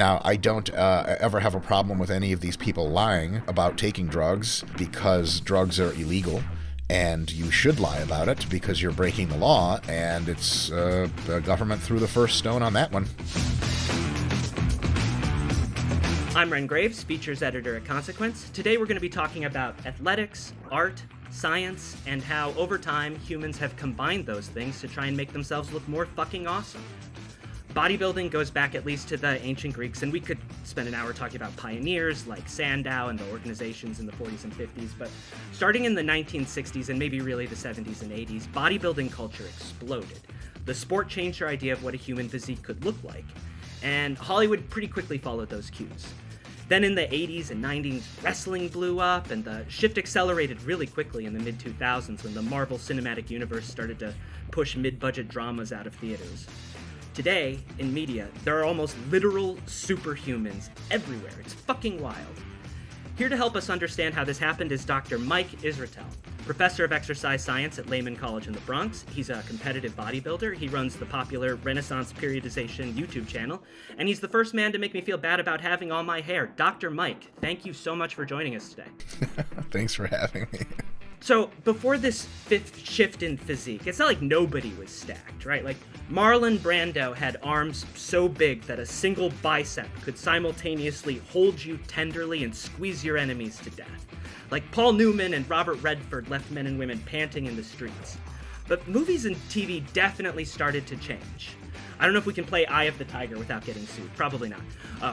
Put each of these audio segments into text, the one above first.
Now, I don't ever have a problem with any of these people lying about taking drugs because drugs are illegal. And you should lie about it because you're breaking the law, and it's the government threw the first stone on that one. I'm Wren Graves, features editor at Consequence. Today we're going to be talking about athletics, art, science, and how over time humans have combined those things to try and make themselves look more fucking awesome. Bodybuilding goes back at least to the ancient Greeks, and we could spend an hour talking about pioneers like Sandow and the organizations in the 40s and 50s, but starting in the 1960s and maybe really the 70s and 80s, bodybuilding culture exploded. The sport changed our idea of what a human physique could look like, and Hollywood pretty quickly followed those cues. Then in the 80s and 90s, wrestling blew up, and the shift accelerated really quickly in the mid-2000s when the Marvel Cinematic Universe started to push mid-budget dramas out of theaters. Today, in media, there are almost literal superhumans everywhere. It's fucking wild. Here to help us understand how this happened is Dr. Mike Israetel, professor of exercise science at Lehman College in the Bronx. He's a competitive bodybuilder. He runs the popular Renaissance Periodization YouTube channel, and he's the first man to make me feel bad about having all my hair. Dr. Mike, thank you so much for joining us today. Thanks for having me. So, before this fifth shift in physique, it's not like nobody was stacked, right? Like, Marlon Brando had arms so big that a single bicep could simultaneously hold you tenderly and squeeze your enemies to death. Like, Paul Newman and Robert Redford left men and women panting in the streets. But movies and TV definitely started to change. I don't know if we can play Eye of the Tiger without getting sued. Probably not.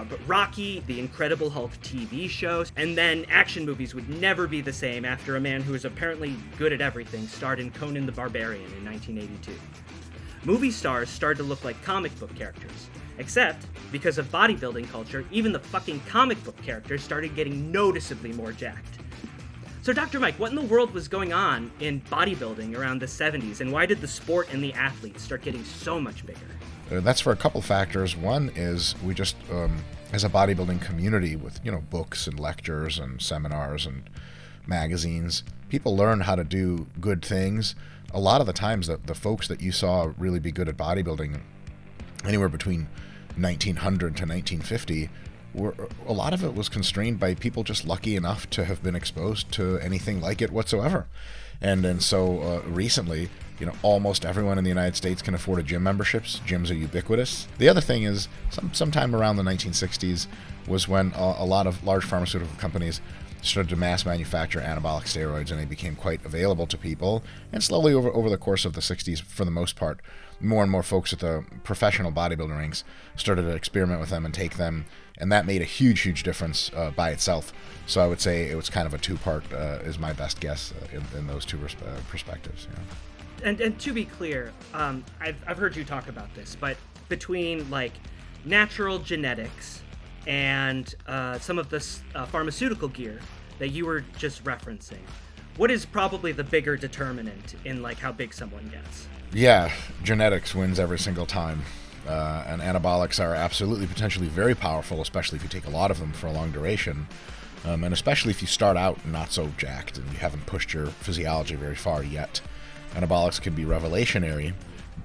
But Rocky, the Incredible Hulk TV shows, and then action movies would never be the same after a man who is apparently good at everything starred in Conan the Barbarian in 1982. Movie stars started to look like comic book characters. Except, because of bodybuilding culture, even the fucking comic book characters started getting noticeably more jacked. So Dr. Mike, what in the world was going on in bodybuilding around the 70s, and why did the sport and the athletes start getting so much bigger? That's for a couple factors. One is we just, as a bodybuilding community with, books and lectures and seminars and magazines, people learn how to do good things. A lot of the times the folks that you saw really be good at bodybuilding anywhere between 1900 to 1950, a lot of it was constrained by people just lucky enough to have been exposed to anything like it whatsoever. And so recently, almost everyone in the United States can afford a gym memberships. Gyms are ubiquitous. The other thing is, sometime around the 1960s was when a lot of large pharmaceutical companies started to mass manufacture anabolic steroids, and they became quite available to people. And slowly over the course of the 60s, for the most part, more and more folks at the professional bodybuilding ranks started to experiment with them and take them, and that made a huge difference by itself. So I would say it was kind of a two-part, is my best guess in those two perspectives. And to be clear, I've heard you talk about this, but between like natural genetics and some of the pharmaceutical gear that you were just referencing, what is probably the bigger determinant in like how big someone gets? Yeah, genetics wins every single time. And anabolics are absolutely potentially very powerful, especially if you take a lot of them for a long duration. And especially if you start out not so jacked and you haven't pushed your physiology very far yet. Anabolics can be revelationary,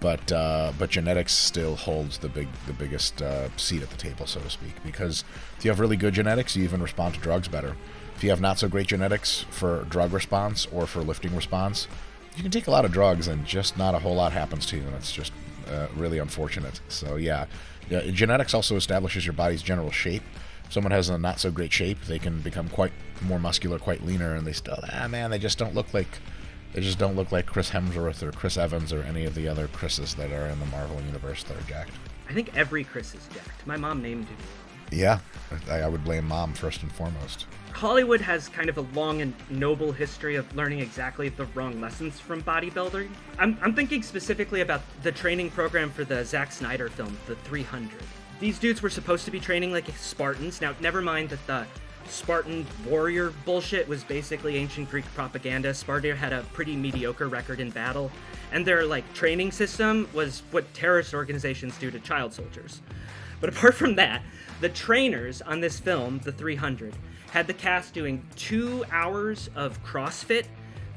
but genetics still holds the biggest seat at the table, so to speak. Because if you have really good genetics, you even respond to drugs better. If you have not so great genetics for drug response or for lifting response, you can take a lot of drugs and just not a whole lot happens to you, and it's just really unfortunate. So yeah, genetics also establishes your body's general shape. If someone has a not so great shape, they can become quite more muscular, quite leaner, and they still, they just don't look like Chris Hemsworth or Chris Evans or any of the other Chris's that are in the Marvel universe that are jacked. I think every Chris is jacked. My mom named him. Yeah, I would blame mom first and foremost. Hollywood has kind of a long and noble history of learning exactly the wrong lessons from bodybuilding. I'm thinking specifically about the training program for the Zack Snyder film, The 300. These dudes were supposed to be training like Spartans. Now, never mind that the Spartan warrior bullshit was basically ancient Greek propaganda. Sparta had a pretty mediocre record in battle, and their training system was what terrorist organizations do to child soldiers. But apart from that, the trainers on this film, The 300, had the cast doing 2 hours of CrossFit,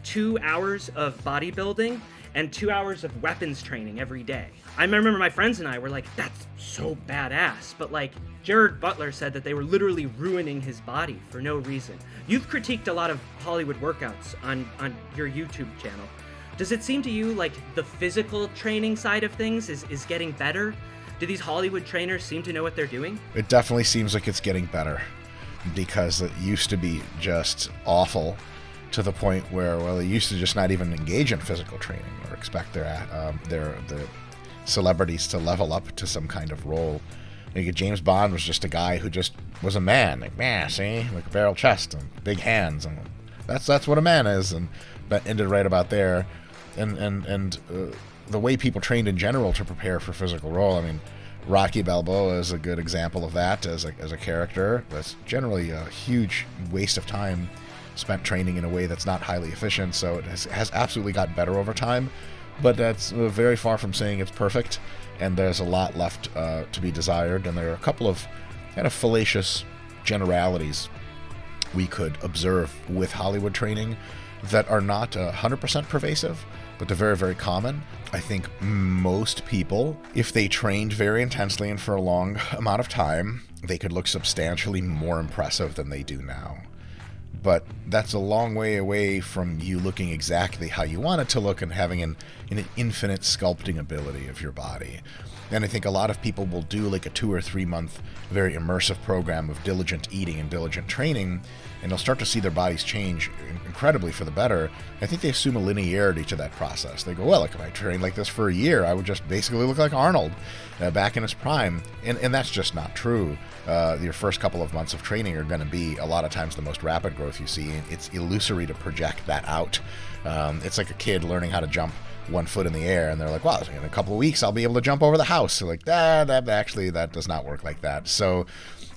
2 hours of bodybuilding, and 2 hours of weapons training every day. I remember my friends and I were like, that's so badass. But like, Jared Butler said that they were literally ruining his body for no reason. You've critiqued a lot of Hollywood workouts on your YouTube channel. Does it seem to you like the physical training side of things is getting better? Do these Hollywood trainers seem to know what they're doing? It definitely seems like it's getting better, because it used to be just awful, to the point where, well, they used to just not even engage in physical training or expect the celebrities to level up to some kind of role. Like, James Bond was just a guy who just was a man. Like, man, see? Like a barrel chest and big hands. And that's what a man is. And that ended right about there. And the way people trained in general to prepare for physical role, I mean, Rocky Balboa is a good example of that as a character. That's generally a huge waste of time spent training in a way that's not highly efficient, so it has absolutely got better over time, but that's very far from saying it's perfect, and there's a lot left to be desired, and there are a couple of kind of fallacious generalities we could observe with Hollywood training that are not 100% pervasive, but they're very, very common. I think most people, if they trained very intensely and for a long amount of time, they could look substantially more impressive than they do now. But that's a long way away from you looking exactly how you want it to look and having an infinite sculpting ability of your body. And I think a lot of people will do like a 2 or 3 month very immersive program of diligent eating and diligent training, and they'll start to see their bodies change incredibly for the better. I think they assume a linearity to that process. They go, well, like, if I trained like this for a year, I would just basically look like Arnold back in his prime. And that's just not true. Your first couple of months of training are going to be a lot of times the most rapid growth you see. It's illusory to project that out. It's like a kid learning how to jump 1 foot in the air, and they're like, wow, in a couple of weeks I'll be able to jump over the house. So like, that does not work like that. So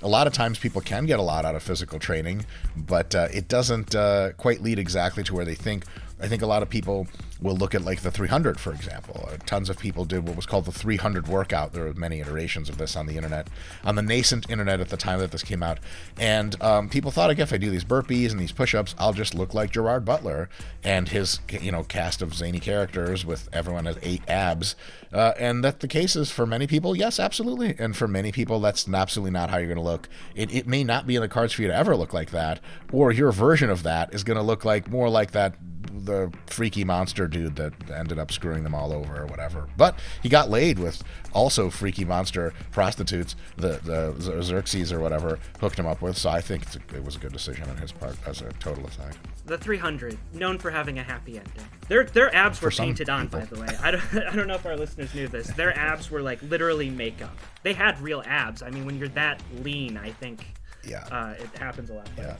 a lot of times people can get a lot out of physical training, but it doesn't quite lead exactly to where they think. I think a lot of people will look at like the 300, for example. Tons of people did what was called the 300 workout. There were many iterations of this on the internet, on the nascent internet at the time that this came out. And people thought, like, if I do these burpees and these push-ups, I'll just look like Gerard Butler and his, cast of zany characters with everyone has 8 abs. And that the case is for many people, yes, absolutely. And for many people, that's absolutely not how you're going to look. It may not be in the cards for you to ever look like that, or your version of that is going to look like more like the freaky monster dude that ended up screwing them all over or whatever. But he got laid with also freaky monster prostitutes, the Xerxes or whatever hooked him up with, so I think it was a good decision on his part as a total aside. The 300, known for having a happy ending. Their abs were painted on, by the way. I don't know if our listeners knew this. Their abs were like literally makeup. They had real abs. I mean, when you're that lean, I think it happens a lot. Yeah.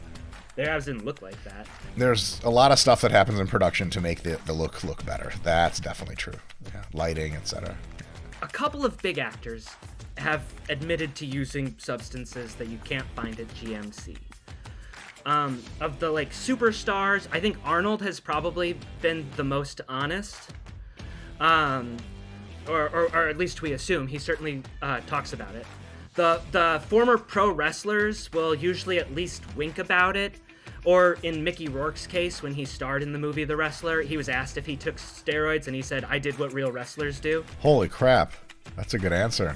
Their abs didn't look like that. There's a lot of stuff that happens in production to make the look better. That's definitely true. Yeah. Lighting, etc. A couple of big actors have admitted to using substances that you can't find at GMC. Of the superstars, I think Arnold has probably been the most honest. Or at least we assume. He certainly talks about it. The former pro wrestlers will usually at least wink about it. Or in Mickey Rourke's case, when he starred in the movie The Wrestler, he was asked if he took steroids, and he said, I did what real wrestlers do. Holy crap. That's a good answer.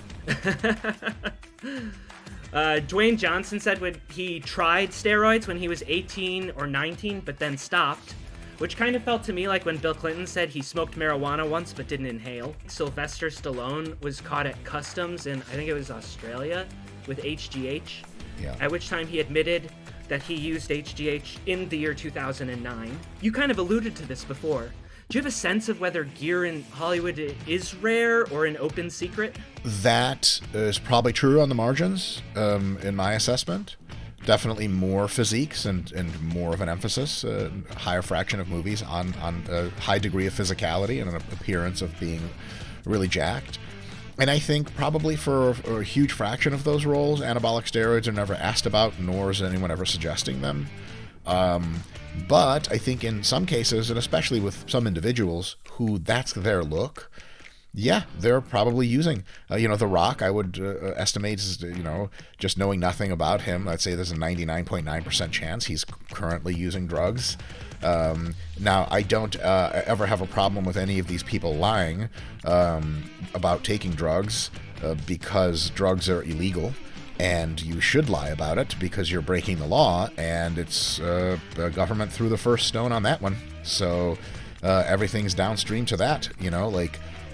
Dwayne Johnson said when he tried steroids when he was 18 or 19, but then stopped. Which kind of felt to me like when Bill Clinton said he smoked marijuana once but didn't inhale. Sylvester Stallone was caught at customs in, I think it was Australia, with HGH. Yeah. At which time he admitted that he used HGH in the year 2009. You kind of alluded to this before. Do you have a sense of whether gear in Hollywood is rare or an open secret? That is probably true on the margins, in my assessment. Definitely more physiques and more of an emphasis, a higher fraction of movies on a high degree of physicality and an appearance of being really jacked. And I think probably for a huge fraction of those roles, anabolic steroids are never asked about, nor is anyone ever suggesting them. But I think in some cases, and especially with some individuals who that's their look, Yeah, they're probably using, The Rock. I would estimate, just knowing nothing about him, I'd say there's a 99.9% chance he's currently using drugs. Now, I don't ever have a problem with any of these people lying about taking drugs because drugs are illegal. And you should lie about it because you're breaking the law, and it's the government threw the first stone on that one. So everything's downstream to that.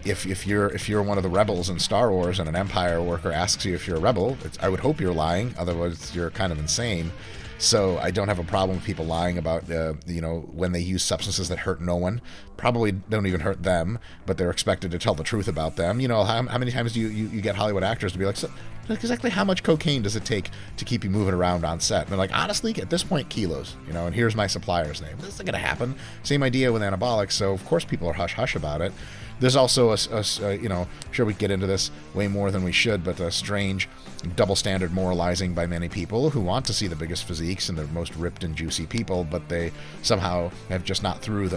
If you're one of the rebels in Star Wars and an Empire worker asks you if you're a rebel, I would hope you're lying. Otherwise, you're kind of insane. So I don't have a problem with people lying about, when they use substances that hurt no one, probably don't even hurt them, but they're expected to tell the truth about them. How many times do you get Hollywood actors to be like, so, exactly how much cocaine does it take to keep you moving around on set? And they're like, honestly, at this point, kilos, and here's my supplier's name. This isn't going to happen. Same idea with anabolics, so of course people are hush-hush about it. There's also sure we get into this way more than we should, but a strange double standard moralizing by many people who want to see the biggest physiques and the most ripped and juicy people, but they somehow have just not thought through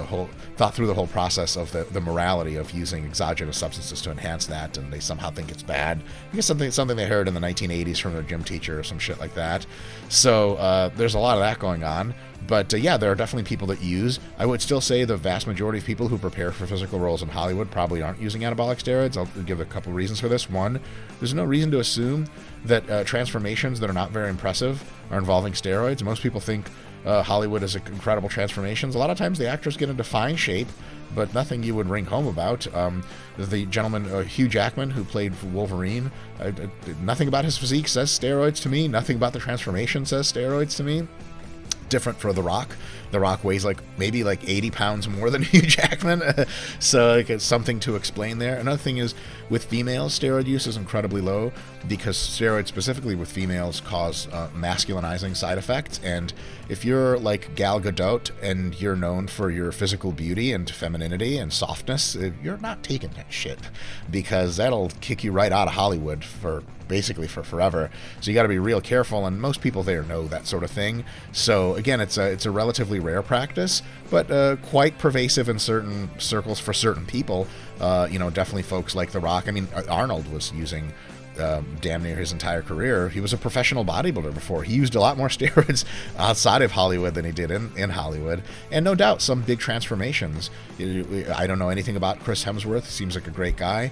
the whole process of the morality of using exogenous substances to enhance that, and they somehow think it's bad. I guess something they heard in the 1980s from their gym teacher or some shit like that. So there's a lot of that going on. But there are definitely people that use. I would still say the vast majority of people who prepare for physical roles in Hollywood probably aren't using anabolic steroids. I'll give a couple reasons for this. One, there's no reason to assume that transformations that are not very impressive are involving steroids. Most people think Hollywood is incredible transformations. A lot of times the actors get into fine shape, but nothing you would ring home about. The gentleman, Hugh Jackman, who played Wolverine, nothing about his physique says steroids to me. Nothing about the transformation says steroids to me. Different for The Rock. The Rock weighs maybe 80 pounds more than Hugh Jackman, so it's something to explain there. Another thing is, with females, steroid use is incredibly low because steroids specifically with females cause masculinizing side effects, and if you're like Gal Gadot and you're known for your physical beauty and femininity and softness, you're not taking that shit because that'll kick you right out of Hollywood for forever. So you got to be real careful, and most people there know that sort of thing. So again, it's a relatively rare practice, but quite pervasive in certain circles for certain people. Definitely folks like The Rock. I mean, Arnold was using damn near his entire career. He was a professional bodybuilder before. He used a lot more steroids outside of Hollywood than he did in Hollywood. And no doubt some big transformations. I don't know anything about Chris Hemsworth. Seems like a great guy.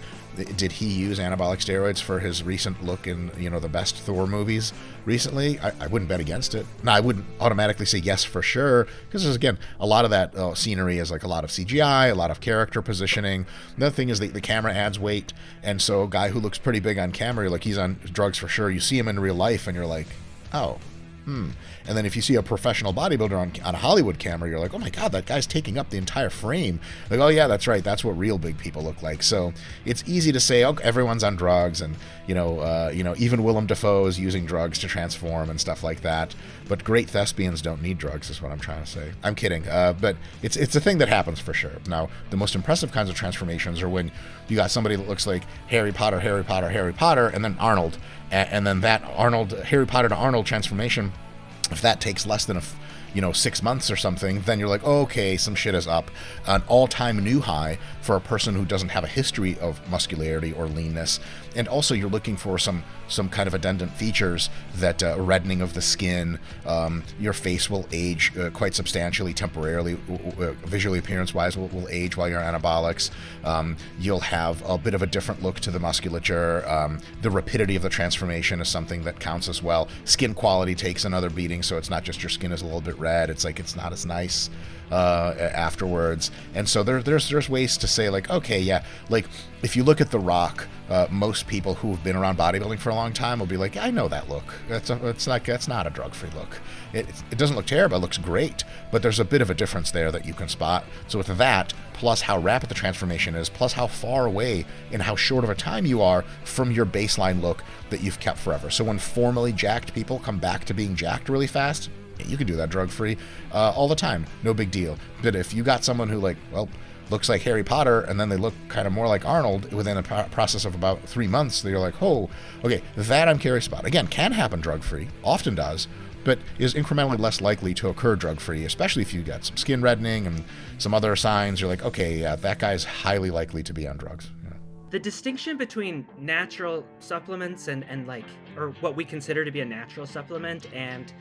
Did he use anabolic steroids for his recent look in, the best Thor movies recently? I wouldn't bet against it. Now, I wouldn't automatically say yes for sure, because there's, again, a lot of that scenery is like a lot of CGI, a lot of character positioning. Another thing is the camera adds weight, and so a guy who looks pretty big on camera, you're like, he's on drugs for sure. You see him in real life, and you're like, oh, And then if you see a professional bodybuilder on a Hollywood camera, you're like, oh my God, that guy's taking up the entire frame. Like, oh yeah, that's right. That's what real big people look like. So it's easy to say, oh, everyone's on drugs, and even Willem Dafoe is using drugs to transform and stuff like that. But great thespians don't need drugs, is what I'm trying to say. I'm kidding, but it's a thing that happens for sure. Now, the most impressive kinds of transformations are when you got somebody that looks like Harry Potter, and then Arnold, and then that Harry Potter to Arnold transformation, if that takes less than 6 months or something, then you're like, oh, okay, some shit is up. An all-time new high for a person who doesn't have a history of muscularity or leanness. And also you're looking for some kind of addendant features that reddening of the skin, your face will age quite substantially temporarily, visually appearance-wise will age while you're on anabolics. You'll have a bit of a different look to the musculature. The rapidity of the transformation is something that counts as well. Skin quality takes another beating, so it's not just your skin is a little bit red, it's like it's not as nice afterwards. And so there's ways to say, like, okay, yeah, like if you look at The Rock, most people who have been around bodybuilding for a long time will be like, I know that look. That's not a drug-free look. It doesn't look terrible, it looks great, but there's a bit of a difference there that you can spot. So with that, plus how rapid the transformation is, plus how far away and how short of a time you are from your baseline look that you've kept forever. So when formerly jacked people come back to being jacked really fast, you can do that drug-free all the time, no big deal. But if you got someone who looks like Harry Potter, and then they look kind of more like Arnold within a process of about 3 months, you're like, oh, okay, that I'm curious about. Again, can happen drug-free, often does, but is incrementally less likely to occur drug-free, especially if you get some skin reddening and some other signs. You're like, okay, yeah, that guy's highly likely to be on drugs. Yeah. the distinction between natural supplements and or what we consider to be a natural supplement and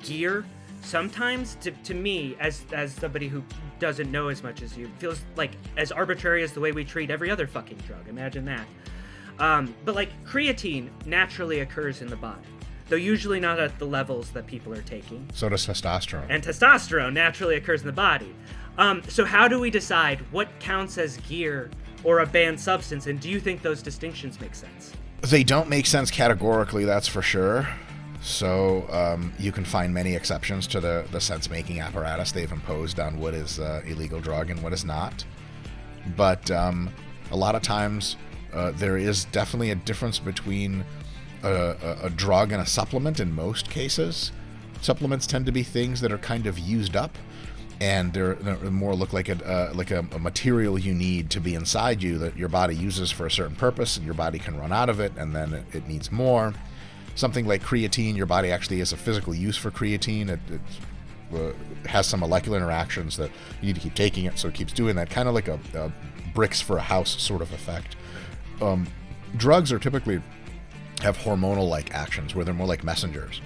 gear, sometimes to me, as somebody who doesn't know as much as you, feels like as arbitrary as the way we treat every other fucking drug. Imagine that. But like creatine naturally occurs in the body, though usually not at the levels that people are taking. So does testosterone. And testosterone naturally occurs in the body. So how do we decide what counts as gear or a banned substance, and do you think those distinctions make sense? They don't make sense categorically, that's for sure. So you can find many exceptions to the sense-making apparatus they've imposed on what is illegal drug and what is not. But a lot of times there is definitely a difference between a drug and a supplement in most cases. Supplements tend to be things that are kind of used up, and they're more look like a material you need to be inside you that your body uses for a certain purpose, and your body can run out of it, and then it needs more. Something like creatine, your body actually has a physical use for creatine. It has some molecular interactions that you need to keep taking it, so it keeps doing that, kind of like a bricks for a house sort of effect. Drugs are typically have hormonal-like actions where they're more like messengers.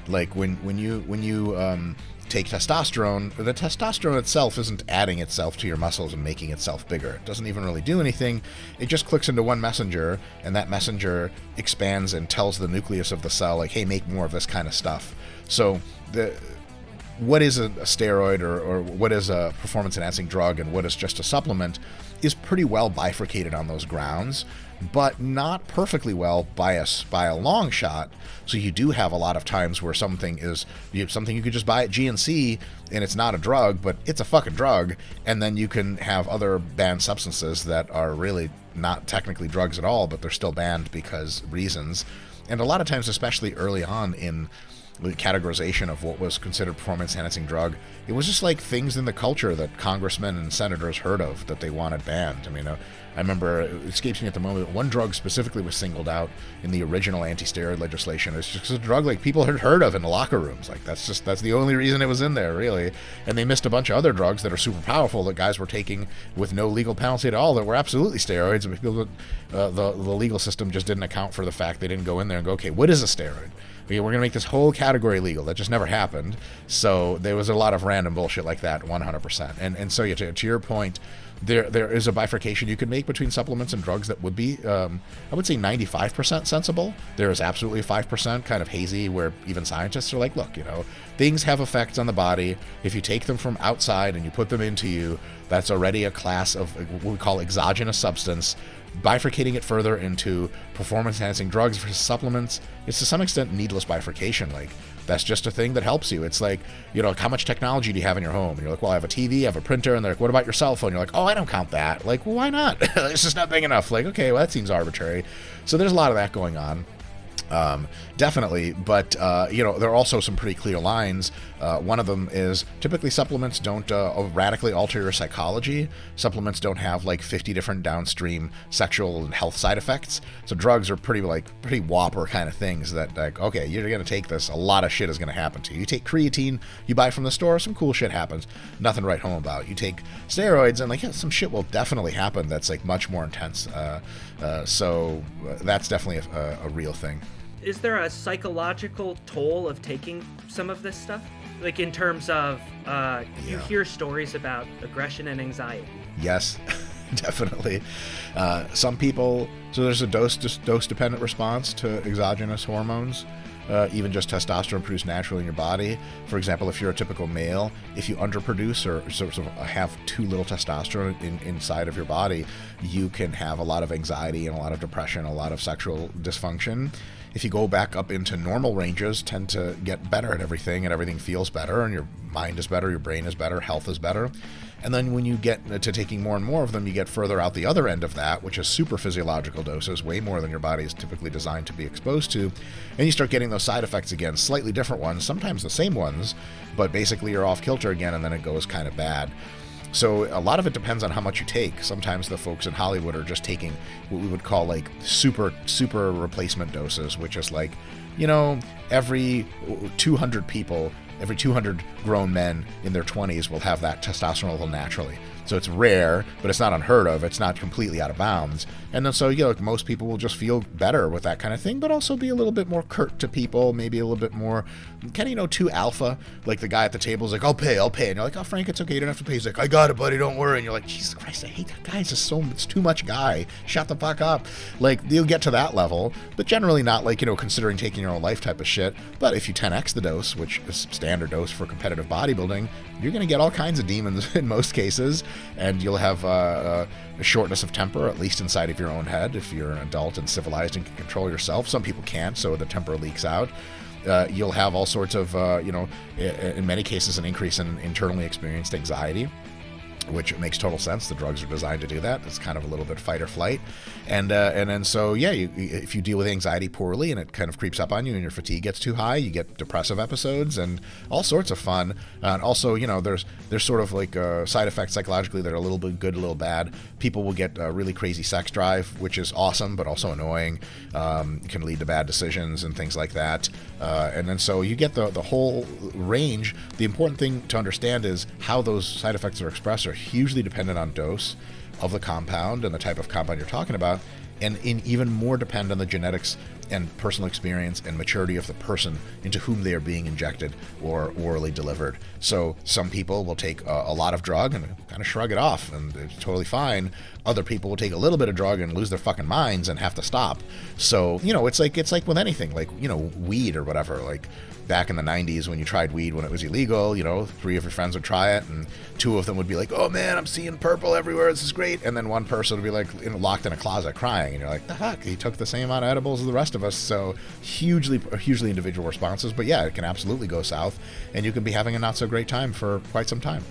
Like when you take testosterone, the testosterone itself isn't adding itself to your muscles and making itself bigger. It doesn't even really do anything. It just clicks into one messenger, and that messenger expands and tells the nucleus of the cell, like, hey, make more of this kind of stuff. So what is a steroid or what is a performance-enhancing drug and what is just a supplement is pretty well bifurcated on those grounds, but not perfectly well by a long shot. So you do have a lot of times where something you could just buy at GNC and it's not a drug, but it's a fucking drug, and then you can have other banned substances that are really not technically drugs at all, but they're still banned because reasons. And a lot of times, especially early on in the categorization of what was considered performance-enhancing drug, it was just like things in the culture that congressmen and senators heard of that they wanted banned. I mean, I remember, it escapes me at the moment, one drug specifically was singled out in the original anti-steroid legislation. It's just a drug like people had heard of in the locker rooms. Like that's the only reason it was in there, really. And they missed a bunch of other drugs that are super powerful that guys were taking with no legal penalty at all that were absolutely steroids. And people, the legal system just didn't account for the fact they didn't go in there and go, okay, what is a steroid? We're going to make this whole category legal. That just never happened. So there was a lot of random bullshit like that, 100%. And so to your point, there is a bifurcation you can make between supplements and drugs that would be, I would say 95% sensible. There is absolutely 5% kind of hazy where even scientists are like, look, things have effects on the body. If you take them from outside and you put them into you, that's already a class of what we call exogenous substance. Bifurcating it further into performance-enhancing drugs versus supplements, it's to some extent needless bifurcation. Like, that's just a thing that helps you. It's like, how much technology do you have in your home? And you're like, well, I have a TV, I have a printer. And they're like, what about your cell phone? You're like, oh, I don't count that. Like, well, why not? It's just not big enough. Like, okay, well, that seems arbitrary. So there's a lot of that going on. Definitely, but there are also some pretty clear lines. One of them is typically supplements don't radically alter your psychology. Supplements don't have like 50 different downstream sexual and health side effects. So drugs are pretty whopper kind of things that, like, okay, you're gonna take this, a lot of shit is gonna happen to you. You take creatine, you buy from the store, some cool shit happens, nothing to write home about. You take steroids, and like, yeah, some shit will definitely happen that's like much more intense. So that's definitely a real thing. Is there a psychological toll of taking some of this stuff? Like in terms of, you hear stories about aggression and anxiety. Yes, definitely. Some people, so there's a dose-dependent response to exogenous hormones. Even just testosterone produced naturally in your body. For example, if you're a typical male, if you underproduce or sort of have too little testosterone inside of your body, you can have a lot of anxiety and a lot of depression, a lot of sexual dysfunction. If you go back up into normal ranges, tend to get better at everything, and everything feels better, and your mind is better, your brain is better, health is better. And then when you get to taking more and more of them, you get further out the other end of that, which is super physiological doses, way more than your body is typically designed to be exposed to. And you start getting those side effects again, slightly different ones, sometimes the same ones, but basically you're off kilter again, and then it goes kind of bad. So a lot of it depends on how much you take. Sometimes the folks in Hollywood are just taking what we would call like super replacement doses, which is like, every 200 people, every 200 grown men in their 20s will have that testosterone level naturally. So it's rare, but it's not unheard of. It's not completely out of bounds. And then so, most people will just feel better with that kind of thing, but also be a little bit more curt to people, maybe a little bit more kind of, too alpha. Like the guy at the table is like, I'll pay. And you're like, oh, Frank, it's okay. You don't have to pay. He's like, I got it, buddy. Don't worry. And you're like, Jesus Christ, I hate that guy. It's too much guy. Shut the fuck up. Like, you'll get to that level, but generally not like, considering taking your own life type of shit. But if you 10x the dose, which is standard dose for competitive bodybuilding, you're going to get all kinds of demons in most cases, and you'll have a shortness of temper, at least inside of your own head, if you're an adult and civilized and can control yourself. Some people can't, so the temper leaks out. You'll have all sorts of, in many cases, an increase in internally experienced anxiety, which makes total sense. The drugs are designed to do that. It's kind of a little bit fight or flight. And then so, if you deal with anxiety poorly and it kind of creeps up on you and your fatigue gets too high, you get depressive episodes and all sorts of fun. And also, there's sort of like side effects psychologically that are a little bit good, a little bad. People will get a really crazy sex drive, which is awesome, but also annoying. Can lead to bad decisions and things like that. And then so you get the whole range. The important thing to understand is how those side effects are expressed are hugely dependent on dose of the compound and the type of compound you're talking about, and even more depend on the genetics and personal experience and maturity of the person into whom they are being injected or orally delivered. So some people will take a lot of drug and kind of shrug it off and it's totally fine. Other people will take a little bit of drug and lose their fucking minds and have to stop. So, it's like with anything, like, weed or whatever. Like back in the 90s when you tried weed when it was illegal, 3 of your friends would try it and 2 of them would be like, oh man, I'm seeing purple everywhere, this is great. And then one person would be like locked in a closet crying, and you're like, the fuck, he took the same amount of edibles as the rest of us. So hugely individual responses, but yeah, it can absolutely go south and you can be having a not so great time for quite some time.